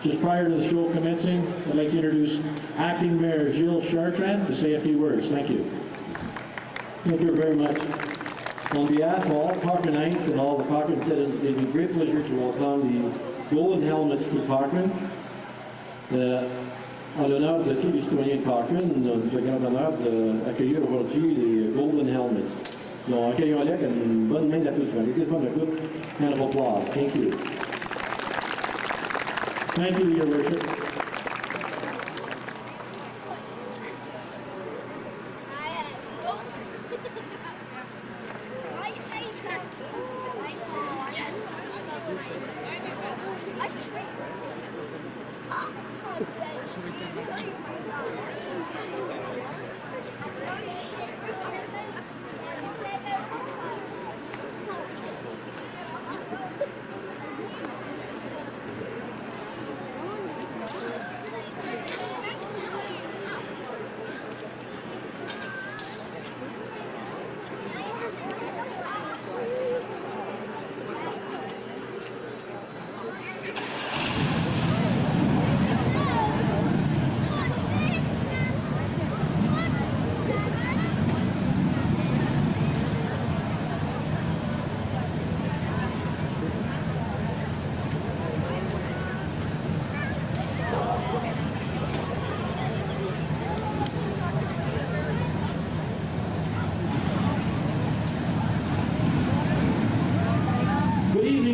Just prior to the show commencing, I'd like to introduce Acting Mayor Gilles Chartrand to say a few words. Thank you. Thank you very much. On behalf of all Cochranites and all the Cochrane citizens, it is a great pleasure to welcome the Golden Helmets to Cochrane. En l'honneur de tous les citoyens de Cochrane, nous avons le grand honneur d'accueillir aujourd'hui les Golden Helmets. Donc, accueillons-les avec une bonne main d'applaudissement. Give them a good round of applause. Thank you. Thank you, Your Worship.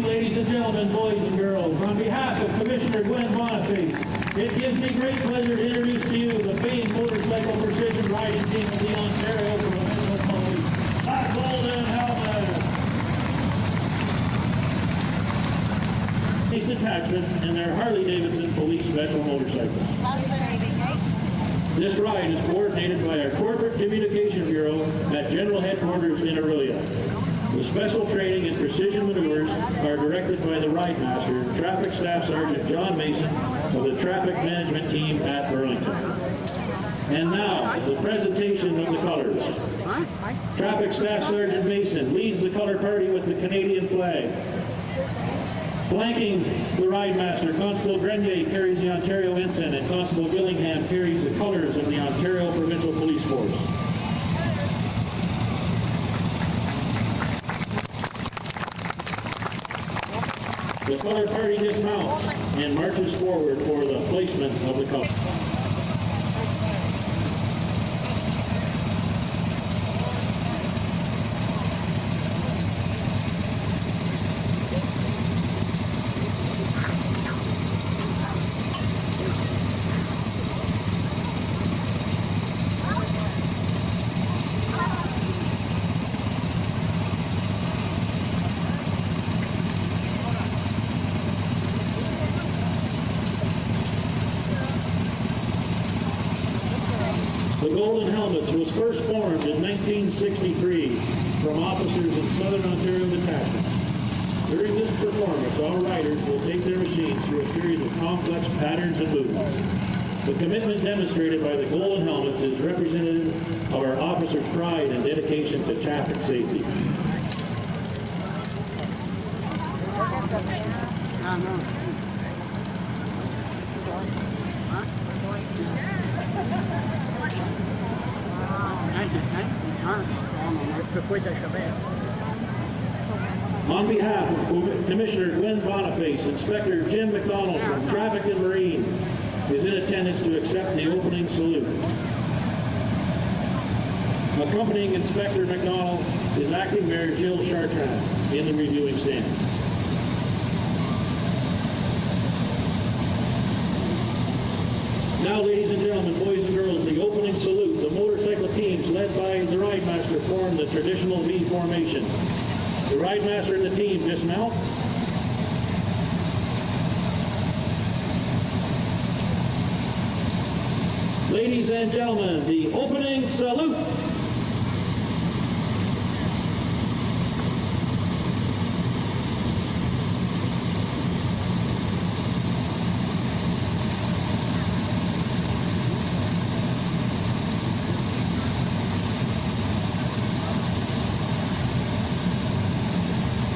Ladies and gentlemen, boys and girls, on behalf of Commissioner Gwen Boniface, it gives me great pleasure to introduce to you the famed motorcycle precision riding team of the Ontario Provincial Police, the Golden Helmets. These detachments and their Harley-Davidson police special motorcycles. This ride is coordinated by our Corporate Communication Bureau at General Headquarters in Orillia. The special training and precision maneuvers are directed by the Ride Master, Traffic Staff Sergeant John Mason of the Traffic Management Team at Burlington. And now, the presentation of the colors. Traffic Staff Sergeant Mason leads the color party with the Canadian flag. Flanking the Ride Master, Constable Grenier carries the Ontario ensign and Constable Gillingham carries the colors of the Ontario Provincial Police Force. The color party dismounts and marches forward for the placement of the color. The Golden Helmets was first formed in 1963 from officers in Southern Ontario detachments. During this performance, all riders will take their machines through a series of complex patterns and movements. The commitment demonstrated by the Golden Helmets is representative of our officers' pride and dedication to traffic safety. On behalf of Commissioner Gwen Boniface, Inspector Jim McDonald from Traffic and Marine is in attendance to accept the opening salute. Accompanying Inspector McDonald is Acting Mayor Gilles Chartrand in the reviewing stand. Now, ladies and gentlemen, boys and girls, the opening salute. The motorcycle teams led by the Ride Master form the traditional V formation. The Ride Master and the team dismount. Ladies and gentlemen, the opening salute.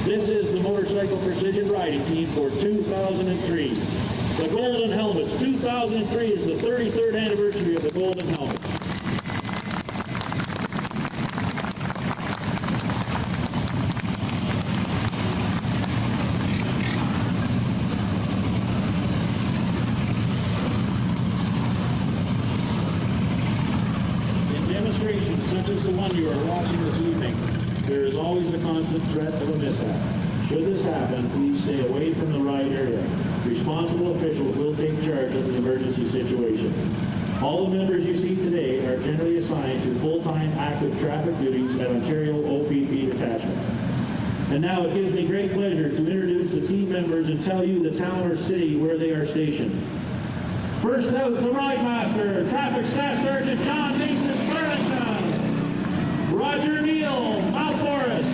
This is the Motorcycle Precision Riding Team for 2003. The Golden Helmets. 2003 is the 33rd anniversary of the Golden Helmets. Demonstrations such as the one you are watching this evening, there is always a constant threat of a mishap. Should this happen, please stay away from the ride area. Responsible officials will take charge of the emergency situation. All the members you see today are generally assigned to full-time active traffic duties at Ontario OPP detachment. And now it gives me great pleasure to introduce the team members and tell you the town or city where they are stationed. First out, the Ride Master, Traffic Staff Sergeant John Mason, Burlington. Roger Neal, Mount Forest.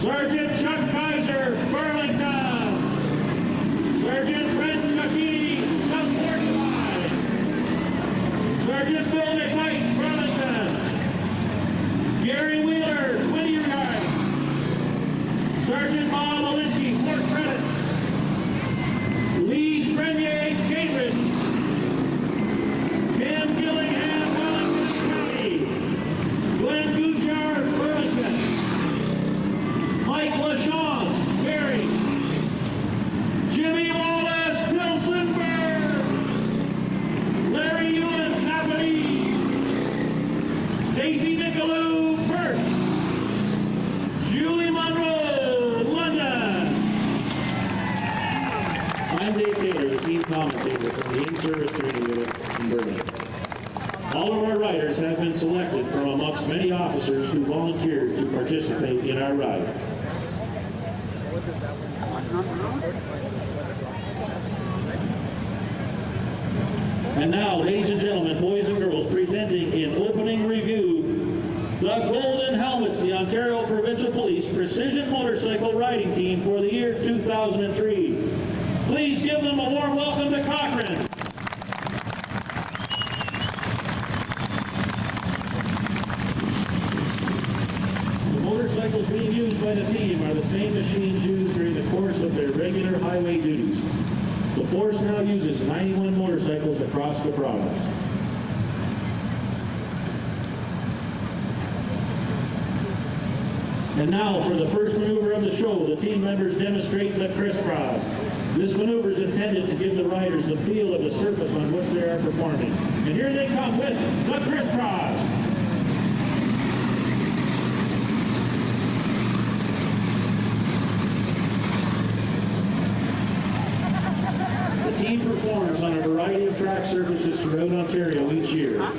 Sergeant Chuck Kaiser, Burlington. Sergeant Fred Chucky, South Porcupine. Sergeant Bill McKnight, Burlington. Gary Wheeler, Whittier Yard. Sergeant Bob Olinsky, Fort Credit. Lee Strenier, Cambridge. Tim Gillingham, Wellington County. Glenn Gujar, Burlington. Mike LaChance, Barrie. Jimmy Wallace, Tilsonburg. Larry Ewan, Napanee. Stacy Nicolou, Perth. Julie Monroe, London. I'm Dave Taylor, the team commentator from the in-service training unit in Burlington. All of our riders have been selected from amongst many officers who volunteered to participate in our ride. And now, ladies and gentlemen, boys and girls, presenting in opening review, the Golden Helmets, the Ontario Provincial Police Precision Motorcycle Riding Team for the year 2003. Please give them a warm welcome to Cochrane. The motorcycles being used by the team are the same machines used during the course of their regular highway duties. The force now uses 91 motorcycles across the province. And now for the first maneuver of the show, the team members demonstrate the crisscross. This maneuver is intended to give the riders the feel of the surface on which they are performing. And here they come with the crisscross. The team performs on a variety of track surfaces throughout Ontario each year.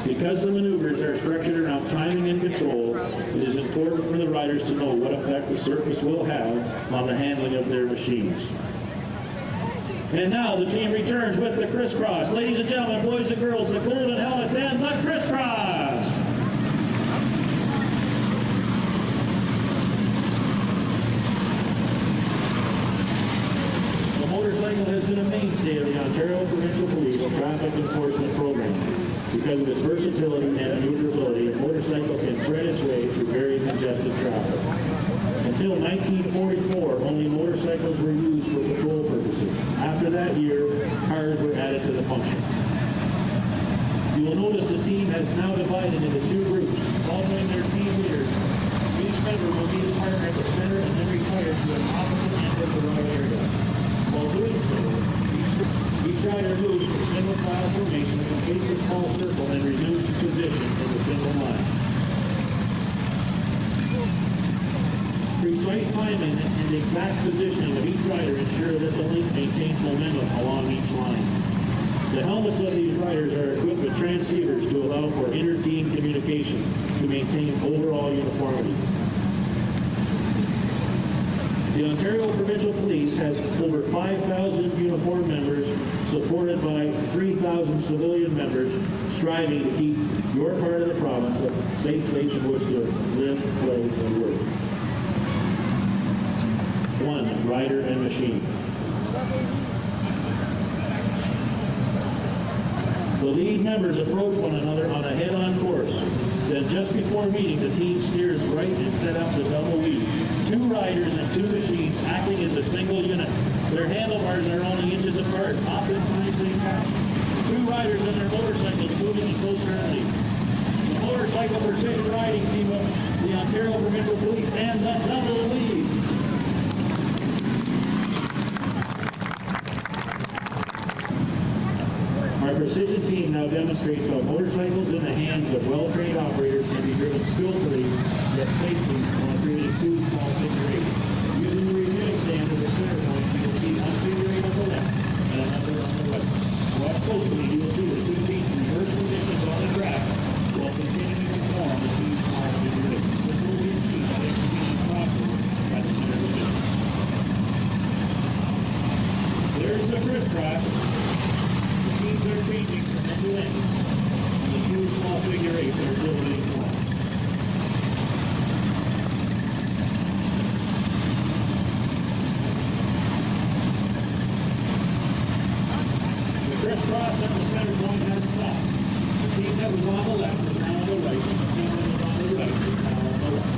Because the maneuvers are structured around timing and control, it is important for the riders to know what effect the surface will have on the handling of their machines. And now the team returns with the crisscross. Ladies and gentlemen, boys and girls, the Golden Helmets and the crisscross. The motorcycle has been a mainstay of the Ontario Provincial Police Traffic Enforcement Program. Because of its versatility and maneuverability, a motorcycle can thread its way through very congested traffic. Until 1944, only motorcycles were used for patrol purposes. After that year, cars were added to the function. You will notice the team has now divided into two groups, following their team leaders. Each member will meet his partner at the center and then retire to an opposite end of the ride area. While doing so, each rider moves from single file formation to complete the small circle and resumes his position in the single line. Precise timing and exact positioning of each rider ensure that the link maintains momentum along each line. The helmets of these riders are equipped with transceivers to allow for inter-team communication to maintain overall uniformity. The Ontario Provincial Police has over 5,000 uniformed members, supported by 3,000 civilian members, striving to keep your part of the province a safe place in which to live, play, and work. 1. Rider and machine. The lead members approach one another on a head-on course. Then just before meeting, the team steers right and set up the double weave. 2, 2 riders and 2 machines acting as a single unit. Their handlebars are only inches apart, oftentimes they touch. 2 riders on their motorcycles moving in close harmony. The Motorcycle Precision Riding Team of the Ontario Provincial Police and the Double Lead. Our precision team now demonstrates how motorcycles in the hands of well-trained operators can be driven skillfully yet safely while creating 2 small figure eights. Using the reviewing stand as a center point, you will see one figure eight on the left and another on the right. Watch closely, you will see the 2 teams reverse positions on the track while continuing to form the 2 small figure eights. This will be achieved by executing crossover at the center position. There's the crisscross. Teams are changing from end to end, and the 2 small figure eights are still being formed. The crisscross at the center point has stopped. The team that was on the left is now on the right, and the team that was on the right is now on the left.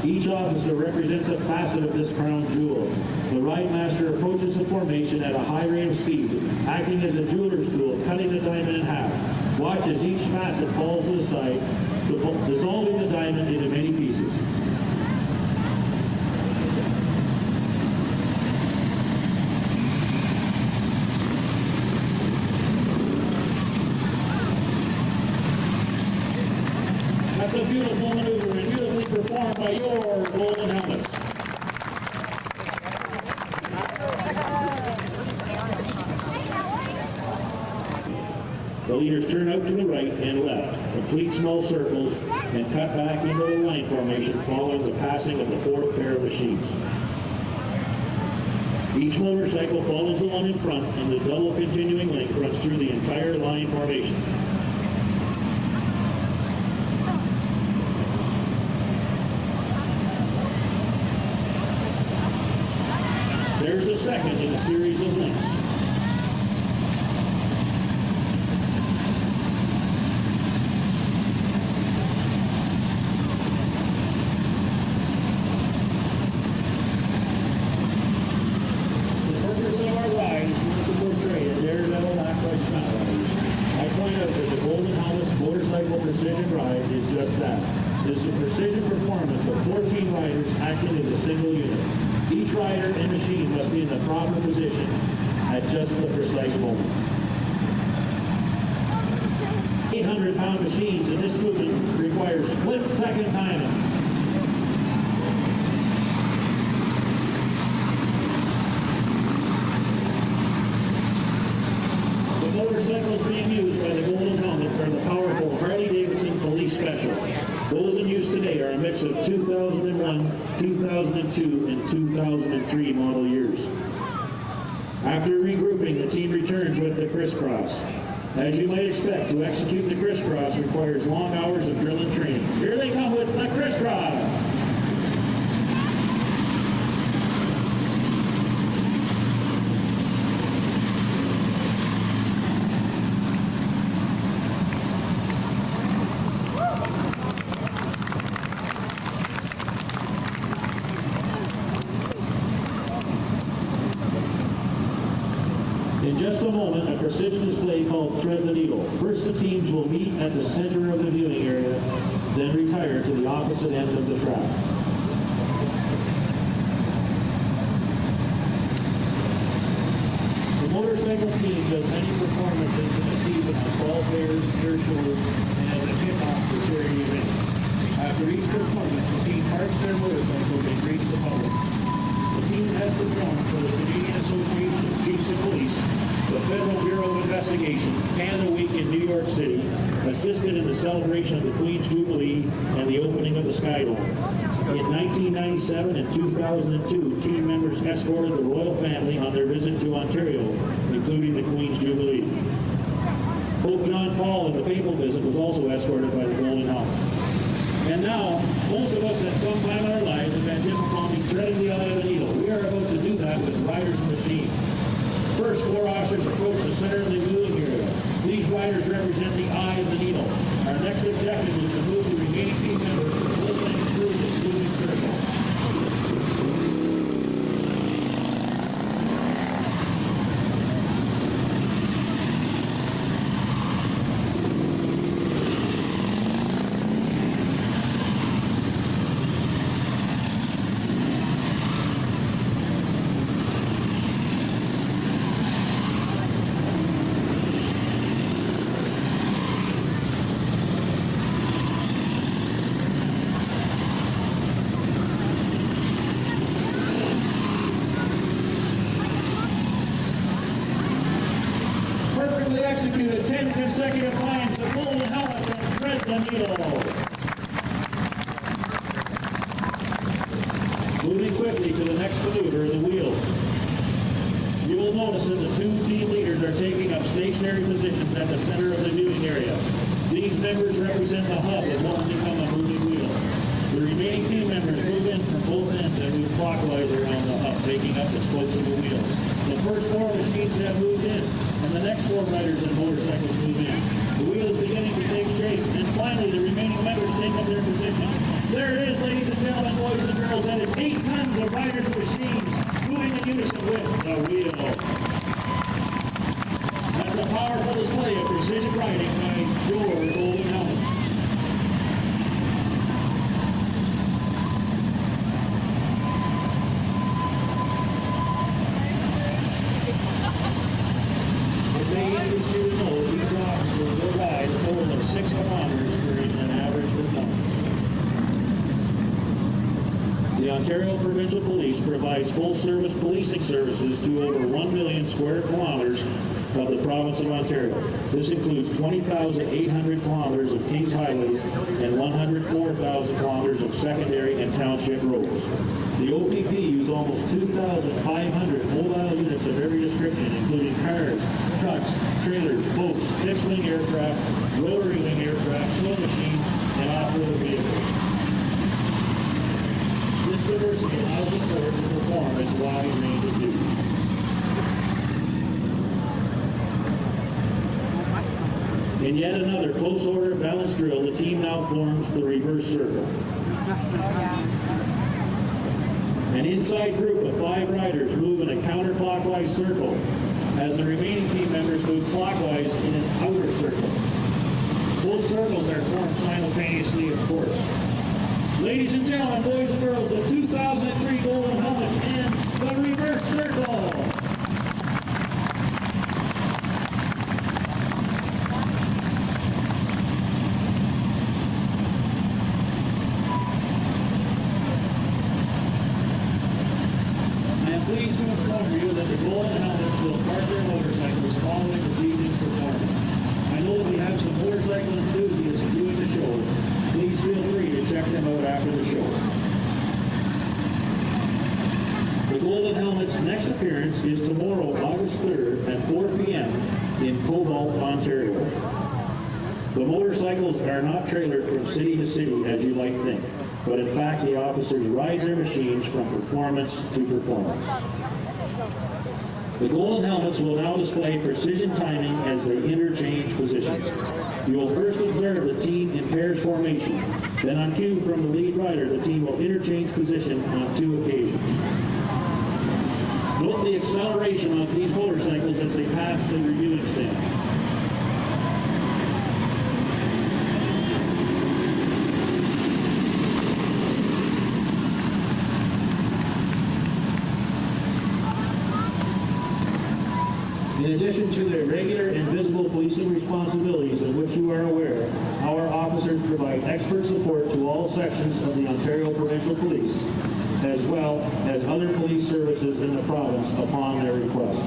Each officer represents a facet of this crown jewel. The ride master approaches the formation at a high rate of speed, acting as a jeweler's tool, cutting the diamond in half. Watch as each facet falls to the side, dissolving the diamond into many pieces. That's a beautiful maneuver and beautifully performed by your golden helmets. The leaders turn out to the right and left, complete small circles, and cut back into the line formation following the passing of the 4th pair of machines. Each motorcycle follows the one in front, and the double continuing link runs through the entire line formation. There's a second in a series of links. The purpose of our ride is to portray a daredevil act like stunt riders. I point out that the Golden Helmets Motorcycle Precision Ride is just that. It is a precision performance of 14 riders acting as a single unit. Each rider and machine must be in the proper position at just the precise moment. 800-pound machines in this movement require split-second timing. The motorcycles being used by the Golden Helmets are the powerful Harley-Davidson Police Special. Those in use today are a mix of 2001, 2002, and 2003 model years. After regrouping, the team returns with the crisscross. As you might expect, to execute the crisscross requires long hours of drill and training. Here they come with the crisscross! In just a moment, a precision display called Thread the Needle. First, the teams will meet at the center of the viewing area, then retire to the opposite end of the track. The motorcycle team does many performances in the season on fall fairs, air shows, and as a kickoff for charity events. After each performance, the team parks their motorcycles and greets the public. The team has performed for the Canadian Association of Chiefs of Police, the Federal Bureau of Investigation, Canada Week in New York City, assisted in the celebration of the Queen's Jubilee and the opening of the Skydome. In 1997 and 2002, team members escorted the royal family on their visit to Ontario, including the Queen's Jubilee. Pope John Paul and the papal visit was also escorted by the Golden Helmets. And now, most of us at some time in our lives have had difficulty threading the eye of a needle. We are about to do that with riders and machines. First, 4 officers approach the center of the viewing area. These riders represent the eye of the needle. Our next objective is to move the remaining team members to full length through this moving circle. Executed 10 consecutive times to pull the helmet and thread the needle. Moving quickly to the next maneuver, the wheel. You will notice that the 2 team leaders are taking up stationary positions at the center of the viewing area. These members represent the hub of what will become a moving wheel. The remaining team members move in from both ends and move clockwise around the hub, taking up the spokes of the wheel. The first 4 machines have moved in, and the next 4 riders and motorcycles move in. The wheel is beginning to take shape, and finally the remaining members take up their positions. There it is, ladies and gentlemen, boys and girls. That is 8 tons of riders and machines moving in unison with the wheel. That's a powerful display of precision riding by your golden helmet. It may interest you to know these officers will ride a total of 6 kilometers during an average performance. The Ontario Provincial Police provides full-service policing services to over 1 million square kilometers of the province of Ontario. This includes 20,800 kilometers of King's highways and 104,000 kilometers of secondary and township roads. The OPP use almost 2,500 mobile units of every description, including cars, trucks, trailers, boats, fixed-wing aircraft, rotary-wing aircraft, snow machines, and off-road vehicles. This diversity allows the force to perform its wide range of duties. In yet another close order balanced drill, the team now forms the reverse circle. An inside group of 5 riders move in a counterclockwise circle as the remaining team members move clockwise in an outer circle. Both circles are formed simultaneously, of course. Ladies and gentlemen, boys and girls, the 2003 Golden Helmets in the reverse circle. Pleased to inform you that the Golden Helmets will park their motorcycles following this evening's performance. I know we have some motorcycle enthusiasts viewing the show. Please feel free to check them out after the show. The Golden Helmets' next appearance is tomorrow, August 3rd at 4 p.m. in Cobalt, Ontario. The motorcycles are not trailered from city to city as you might think, but in fact the officers ride their machines from performance to performance. The Golden Helmets will now display precision timing as they interchange positions. You will first observe the team in pairs formation. Then on cue from the lead rider, the team will interchange position on 2 occasions. Note the acceleration of these motorcycles as they pass the reviewing stand. In addition to their regular and visible policing responsibilities of which you are aware, our officers provide expert support to all sections of the Ontario Provincial Police, as well as other police services in the province upon their request.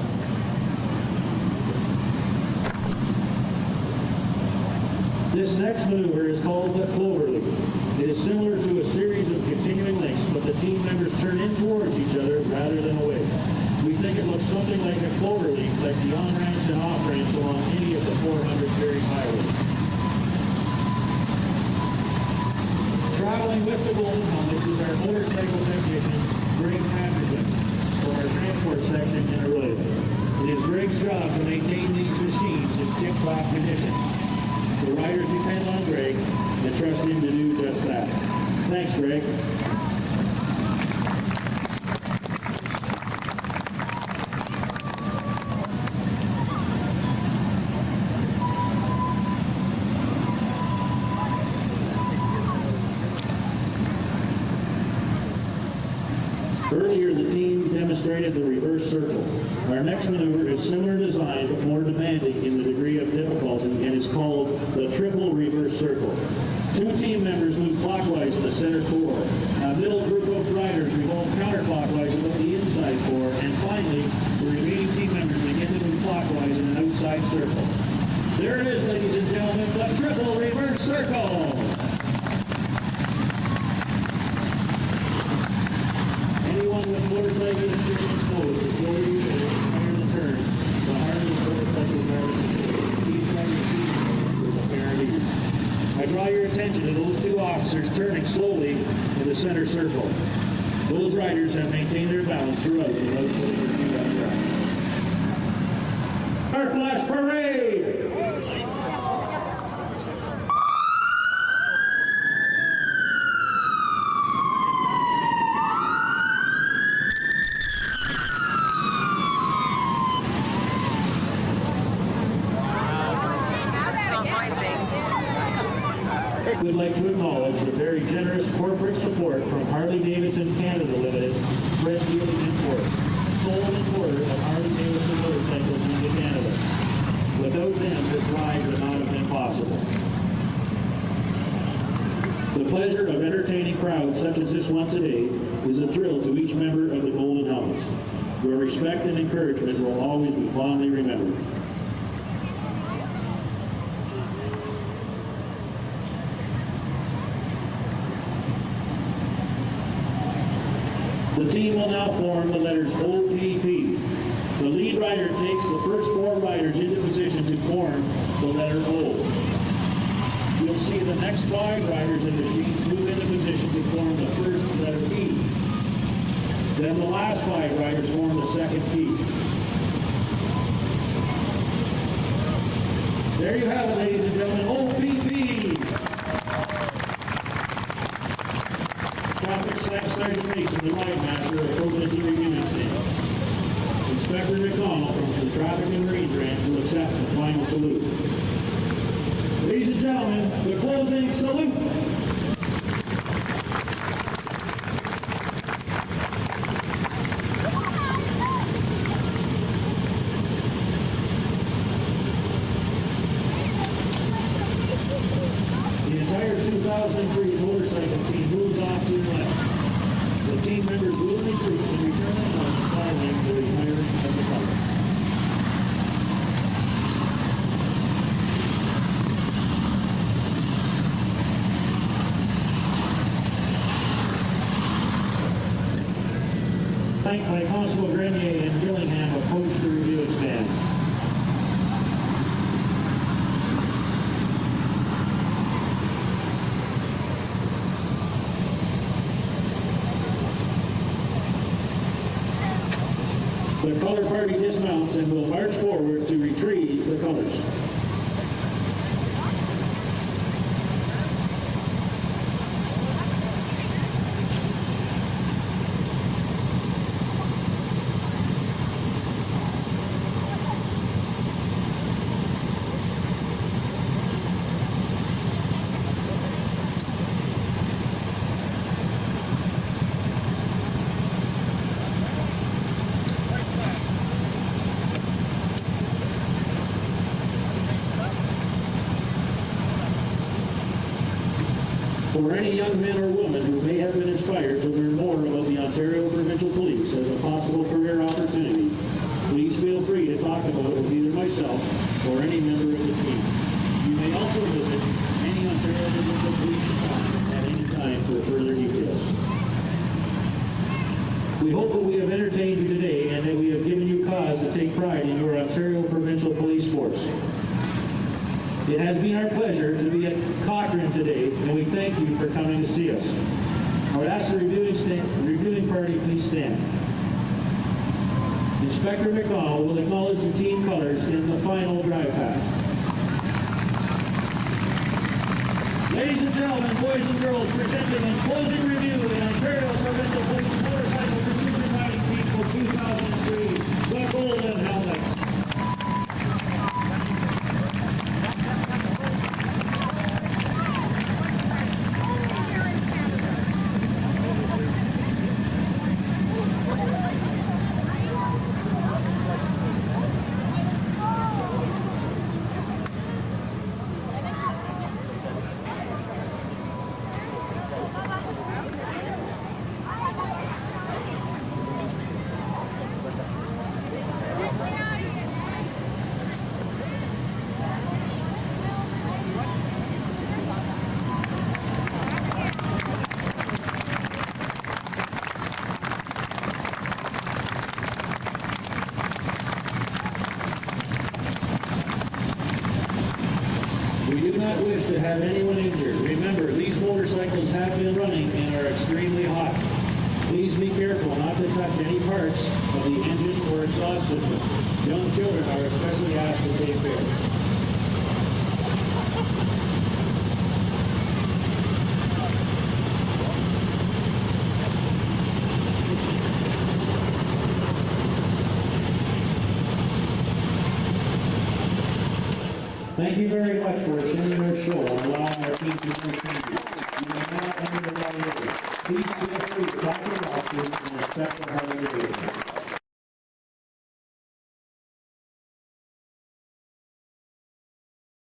This next maneuver is called the cloverleaf. It is similar to a series of continuing links, but the team members turn in towards each other rather than away. We think it looks something like a cloverleaf, like the on-ramps and off-ramps along any of the 400 buried highways. Traveling with the Golden Helmets is our motorcycle technician, Greg Patterson, for our transport section in Orillia. It is Greg's job to maintain these machines in tip-top condition. The riders depend on Greg and trust him to do just that. Thanks, Greg. Earlier, the team demonstrated the reverse circle. Our next maneuver is similar design but more demanding in the degree of difficulty and is called the triple reverse circle. Two team members move clockwise in the center core. A middle group of riders revolve counterclockwise about the inside core, and finally, the remaining team members begin to move clockwise in an outside circle. There it is, ladies and gentlemen, the triple reverse circle! Anyone with motorcycle experience knows the slower you go, the higher the turn, the harder the motorcycle driver can go. Please try your seatbelt with apparent ease. I draw your attention to those two officers turning slowly in the center circle. Those riders have maintained their balance throughout without putting their feet on the ground. Our flash parade! We'd like to acknowledge the very generous corporate support from Harley-Davidson Canada Limited, Fred Dealing Import, sole importer of Harley-Davidson motorcycles into Canada. Without them, this ride would not have been possible. The pleasure of entertaining crowds such as this one today is a thrill to each member of the Golden Helmets. Your respect and encouragement will always be fondly remembered. The team will now form the letters O.P.P. The lead rider takes the first four riders into position to form the letter O. You'll see the next five riders in the sheet move into position to form the first letter P. Then the last five riders form the second P. There you have it, ladies and gentlemen, O.P.P. Traffic Staff Sergeant Mason, the ride master, appropriately reviewing stand. Inspector McConnell from the Traffic and Marine Branch will accept the final salute. Ladies and gentlemen, the closing salute. The entire 2003 motorcycle team moves off to the left. The team members will recruit and return them on the sideline for the retiring of the color. Thanked by Constable Grenier and Gillingham approach the reviewing stand. The color party dismounts and will march forward to retrieve the colors. For any young man or woman who may have been inspired to learn more about the Ontario Provincial Police as a possible career opportunity, please feel free to talk about it with either myself or any member of the team. You may also visit any Ontario Provincial Police department at any time for further details. We hope that we have entertained you today and that we have given you cause to take pride in your Ontario Provincial Police Force. It has been our pleasure to be at Cochrane today, and we thank you for coming to see us. I would ask the reviewing party please stand. Inspector McDonald will acknowledge the team colors in the final drive past. Ladies and gentlemen, boys and girls, presenting in closing review the Ontario Provincial Police Motorcycle Precision Riding Team for 2003, the Golden Helmet. We do not wish to have anyone injured. Remember, these motorcycles have been running and are extremely hot. Please be careful not to touch any parts of the engine or exhaust system. Young children are especially asked to take care. Thank you very much for attending our show and allowing our team to make changes. You may now enter the rally area. Please feel free to talk to your officers and respect our holiday.